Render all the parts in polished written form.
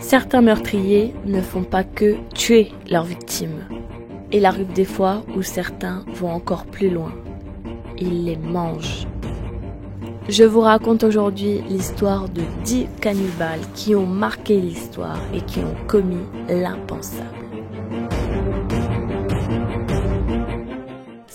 Certains meurtriers ne font pas que tuer leurs victimes. Il arrive des fois où certains vont encore plus loin. Ils les mangent. Je vous raconte aujourd'hui l'histoire de 10 cannibales qui ont marqué l'histoire et qui ont commis l'impensable.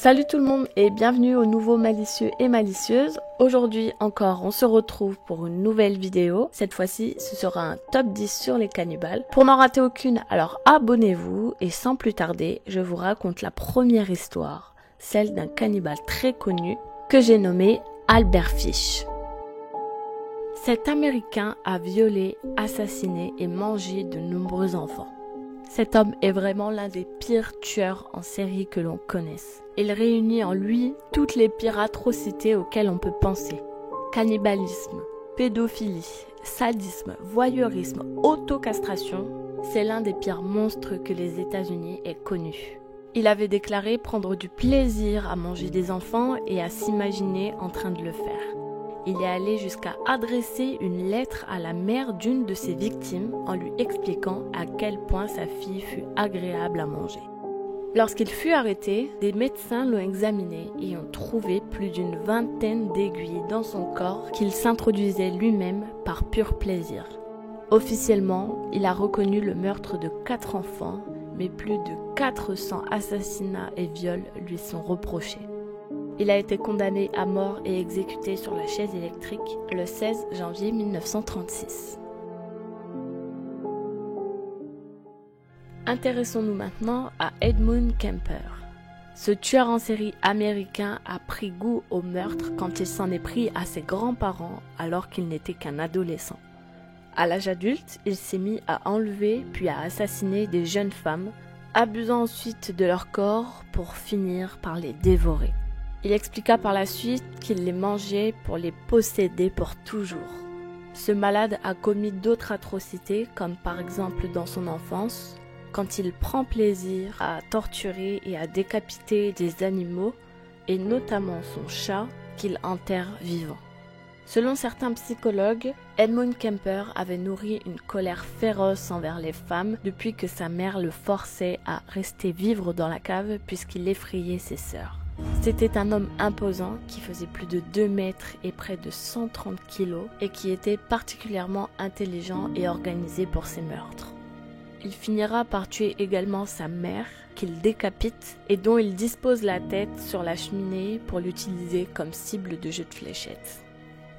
Salut tout le monde et bienvenue au nouveau Malicieux et Malicieuse. Aujourd'hui encore, on se retrouve pour une nouvelle vidéo. Cette fois-ci, ce sera un top 10 sur les cannibales. Pour n'en rater aucune, alors abonnez-vous et sans plus tarder, je vous raconte la première histoire, celle d'un cannibale très connu que j'ai nommé Albert Fish. Cet Américain a violé, assassiné et mangé de nombreux enfants. Cet homme est vraiment l'un des pires tueurs en série que l'on connaisse. Il réunit en lui toutes les pires atrocités auxquelles on peut penser. Cannibalisme, pédophilie, sadisme, voyeurisme, autocastration, c'est l'un des pires monstres que les États-Unis aient connus. Il avait déclaré prendre du plaisir à manger des enfants et à s'imaginer en train de le faire. Il est allé jusqu'à adresser une lettre à la mère d'une de ses victimes en lui expliquant à quel point sa fille fut agréable à manger. Lorsqu'il fut arrêté, des médecins l'ont examiné et ont trouvé plus d'une vingtaine d'aiguilles dans son corps qu'il s'introduisait lui-même par pur plaisir. Officiellement, il a reconnu le meurtre de 4 enfants, mais plus de 400 assassinats et viols lui sont reprochés. Il a été condamné à mort et exécuté sur la chaise électrique le 16 janvier 1936. Intéressons-nous maintenant à Edmund Kemper. Ce tueur en série américain a pris goût au meurtre quand il s'en est pris à ses grands-parents alors qu'il n'était qu'un adolescent. À l'âge adulte, il s'est mis à enlever puis à assassiner des jeunes femmes, abusant ensuite de leur corps pour finir par les dévorer. Il expliqua par la suite qu'il les mangeait pour les posséder pour toujours. Ce malade a commis d'autres atrocités, comme par exemple dans son enfance, quand il prend plaisir à torturer et à décapiter des animaux, et notamment son chat qu'il enterre vivant. Selon certains psychologues, Edmund Kemper avait nourri une colère féroce envers les femmes depuis que sa mère le forçait à rester vivre dans la cave puisqu'il effrayait ses sœurs. C'était un homme imposant qui faisait plus de 2 mètres et près de 130 kilos et qui était particulièrement intelligent et organisé pour ses meurtres. Il finira par tuer également sa mère, qu'il décapite et dont il dispose la tête sur la cheminée pour l'utiliser comme cible de jeu de fléchettes.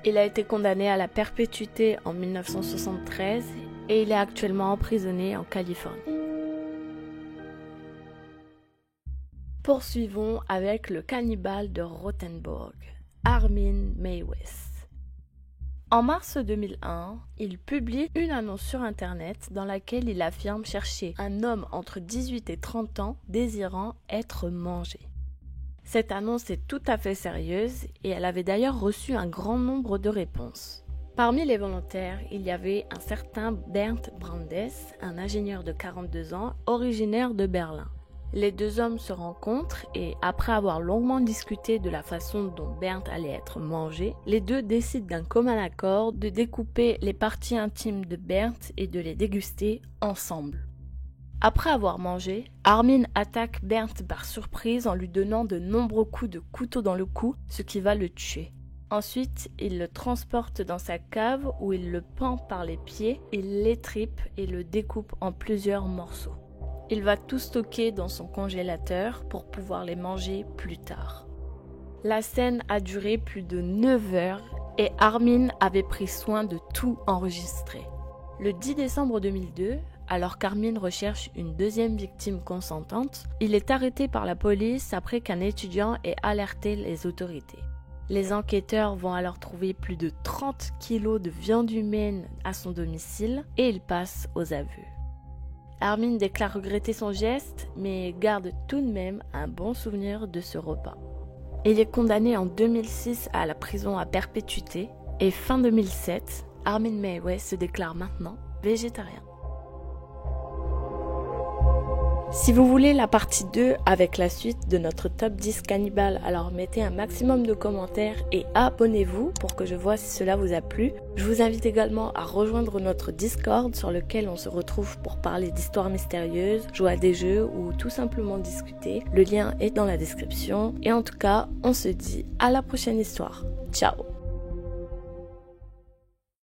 Il a été condamné à la perpétuité en 1973 et il est actuellement emprisonné en Californie. Poursuivons avec le cannibale de Rothenburg, Armin Meiwes. En mars 2001, il publie une annonce sur internet dans laquelle il affirme chercher un homme entre 18 et 30 ans désirant être mangé. Cette annonce est tout à fait sérieuse et elle avait d'ailleurs reçu un grand nombre de réponses. Parmi les volontaires, il y avait un certain Bernd Brandes, un ingénieur de 42 ans, originaire de Berlin. Les deux hommes se rencontrent et, après avoir longuement discuté de la façon dont Bernd allait être mangé, les deux décident d'un commun accord de découper les parties intimes de Bernd et de les déguster ensemble. Après avoir mangé, Armin attaque Bernd par surprise en lui donnant de nombreux coups de couteau dans le cou, ce qui va le tuer. Ensuite, il le transporte dans sa cave où il le pend par les pieds, il l'étripe et le découpe en plusieurs morceaux. Il va tout stocker dans son congélateur pour pouvoir les manger plus tard. La scène a duré plus de 9 heures et Armin avait pris soin de tout enregistrer. Le 10 décembre 2002, alors qu'Armin recherche une deuxième victime consentante, il est arrêté par la police après qu'un étudiant ait alerté les autorités. Les enquêteurs vont alors trouver plus de 30 kilos de viande humaine à son domicile et il passe aux aveux. Armin déclare regretter son geste, mais garde tout de même un bon souvenir de ce repas. Il est condamné en 2006 à la prison à perpétuité et fin 2007, Armin Meiwes se déclare maintenant végétarien. Si vous voulez la partie 2 avec la suite de notre top 10 cannibales, alors mettez un maximum de commentaires et abonnez-vous pour que je vois si cela vous a plu. Je vous invite également à rejoindre notre Discord sur lequel on se retrouve pour parler d'histoires mystérieuses, jouer à des jeux ou tout simplement discuter. Le lien est dans la description et en tout cas, on se dit à la prochaine histoire. Ciao!